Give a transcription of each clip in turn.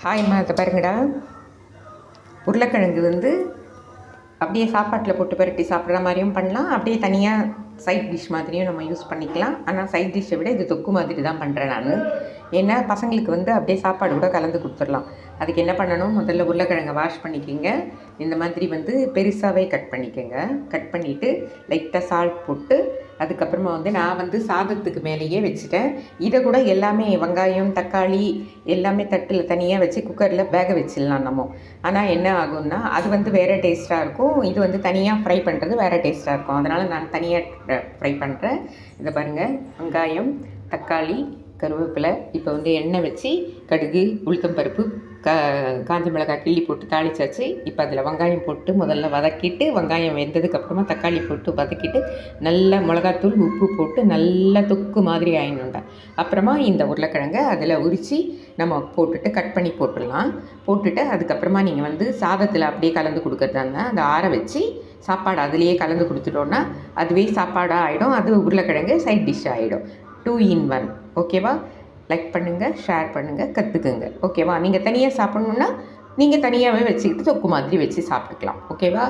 ஹாய்ம்மா, இதை பாருங்கடா. உருளைக்கிழங்கு வந்து அப்படியே சாப்பாட்டில் போட்டு புரட்டி சாப்பிட்ற மாதிரியும் பண்ணலாம், அப்படியே தனியாக சைட் டிஷ் மாதிரியும் நம்ம யூஸ் பண்ணிக்கலாம். ஆனால் சைட் டிஷ்ஷை விட இது தொக்கு மாதிரி தான் பண்ணுறேன் நான். ஏன்னா பசங்களுக்கு வந்து அப்படியே சாப்பாடு கூட கலந்து கொடுத்துடலாம். அதுக்கு என்ன பண்ணணும், முதல்ல உருளைக்கிழங்கை வாஷ் பண்ணிக்கோங்க. இந்த மாதிரி வந்து பெருசாகவே கட் பண்ணிக்கோங்க. கட் பண்ணிவிட்டு லைட்டாக சால்ட் போட்டு அதுக்கப்புறமா வந்து நான் வந்து சாதத்துக்கு மேலேயே வச்சுட்டேன். இதை கூட எல்லாமே வெங்காயம் தக்காளி எல்லாமே தட்டில் தனியாக வச்சு குக்கரில் வேக வச்சிடலாம் நம்ம. ஆனால் என்ன ஆகும்னா அது வந்து வேறு டேஸ்ட்டாக இருக்கும், இது வந்து தனியாக ஃப்ரை பண்ணுறது வேறு டேஸ்ட்டாக இருக்கும். அதனால் நான் தனியாக ஃப்ரை பண்ணுறேன். இதை பாருங்கள், வெங்காயம் தக்காளி கருவேப்பிலை, இப்போ வந்து எண்ணெய் வச்சு கடுகு உளுத்தம்பருப்பு காஞ்ச மிளகாய் கிள்ளி போட்டு தாளிச்சாச்சு. இப்போ அதில் வெங்காயம் போட்டு முதல்ல வதக்கிட்டு, வெங்காயம் வெந்ததுக்கப்புறமா தக்காளி போட்டு வதக்கிட்டு நல்லா மிளகாத்தூள் உப்பு போட்டு நல்லா தொக்கு மாதிரி ஆயிடணுண்டா. அப்புறமா இந்த உருளைக்கிழங்கை அதில் உரித்து நம்ம போட்டுட்டு கட் பண்ணி போட்டுடலாம். போட்டுட்டு அதுக்கப்புறமா நீங்கள் வந்து சாதத்தில் அப்படியே கலந்து கொடுக்குறதா இருந்தால் அதை ஆற வச்சு சாப்பாடு அதுலேயே கலந்து கொடுத்துட்டோன்னா அதுவே சாப்பாடாக ஆகிடும். அது உருளைக்கிழங்கு சைட் டிஷ் ஆகிடும். 2 in 1. ஓகேவா? லைக் பண்ணுங்கள், ஷேர் பண்ணுங்கள், கற்றுக்குங்க. ஓகேவா? நீங்கள் தனியாக சாப்பிட்ணுன்னா நீங்கள் தனியாகவே வச்சுக்கிட்டு தொக்கு மாதிரி வச்சு சாப்பிட்டுக்கலாம். ஓகேவா?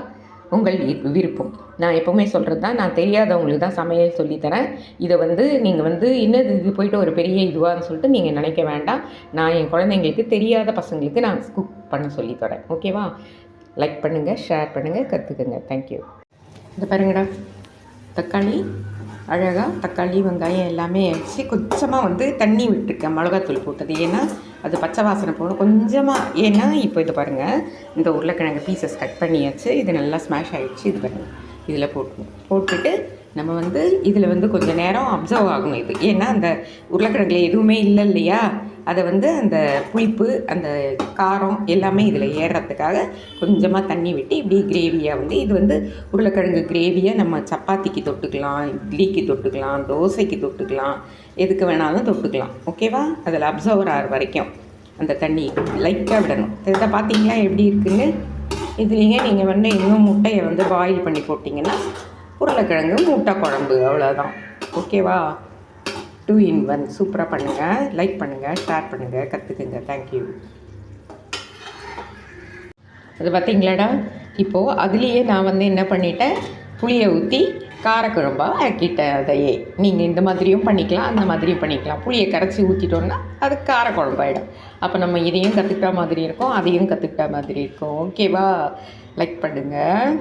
உங்கள் விருப்பம். நான் எப்போவுமே சொல்கிறது தான், நான் தெரியாதவங்களுக்கு தான் சமையல் சொல்லித்தரேன். இதை வந்து நீங்கள் வந்து இன்னது இது போய்ட்டு ஒரு பெரிய இதுவான்னு சொல்லிட்டு நீங்கள் நினைக்க வேண்டாம். நான் என் குழந்தைங்களுக்கு தெரியாத பசங்களுக்கு நான் குக் பண்ண சொல்லித்தரேன். ஓகேவா? லைக் பண்ணுங்கள், ஷேர் பண்ணுங்கள், கற்றுக்குங்க. தேங்க்யூ. இதை பாருங்கடா, தக்காளி அழகாக தக்காளி வெங்காயம் எல்லாமே வச்சு கொஞ்சமாக வந்து தண்ணி விட்டுருக்கேன், மிளகாத்தூள் போட்டது. ஏன்னா அது பச்சை வாசனை போகணும் கொஞ்சமாக. ஏன்னா இப்போ இது பாருங்கள், இந்த உருளைக்கிழங்கு பீசஸ் கட் பண்ணியாச்சு. இது நல்லா ஸ்மாஷ் ஆகிடுச்சு. இது பாருங்கள், இதில் போட்டுட்டு நம்ம வந்து இதில் வந்து கொஞ்சம் நேரம் அப்சர்வ் ஆகும் இது. ஏன்னா அந்த உருளைக்கிழங்குல எதுவுமே இல்லை இல்லையா, அதை வந்து அந்த புளிப்பு அந்த காரம் எல்லாமே இதில் ஏறுறதுக்காக கொஞ்சமாக தண்ணி விட்டு இப்படி கிரேவியாக வந்து இது வந்து உருளைக்கிழங்கு கிரேவியாக நம்ம சப்பாத்திக்கு தொட்டுக்கலாம், இட்லிக்கு தொட்டுக்கலாம், தோசைக்கு தொட்டுக்கலாம், எதுக்கு வேணாலும் தொட்டுக்கலாம். ஓகேவா? அதில் அப்சர்வர் ஆகிற வரைக்கும் அந்த தண்ணி லைட்டாக விடணும். இதை பார்த்தீங்களா எப்படி இருக்குன்னு? இதுலேயே நீங்கள் வந்து இன்னும் முட்டையை வந்து பாயில் பண்ணி போட்டிங்கன்னா உருளைக்கிழங்கு முட்டை குழம்பு, அவ்வளோதான். ஓகேவா? 2 in 1 சூப்பராக பண்ணுங்கள். லைக் பண்ணுங்கள், ஷேர் பண்ணுங்கள், கற்றுக்குங்க. தேங்க்யூ. அது பார்த்தீங்களாடா, இப்போது அதுலேயே நான் வந்து என்ன பண்ணிட்டேன், புளியை ஊற்றி காரக்குழம்பாக ஆக்கிட்டேன். அதையே நீங்கள் இந்த மாதிரியும் பண்ணிக்கலாம், அந்த மாதிரியும் பண்ணிக்கலாம். புளியை கரைச்சி ஊற்றிட்டோன்னா அது காரக்குழம்பாயிடும். அப்போ நம்ம இதையும் கற்றுக்கிட்ட மாதிரி இருக்கும், அதையும் கற்றுக்கிட்ட மாதிரி இருக்கும். ஓகேவா? லைக் பண்ணுங்கள்.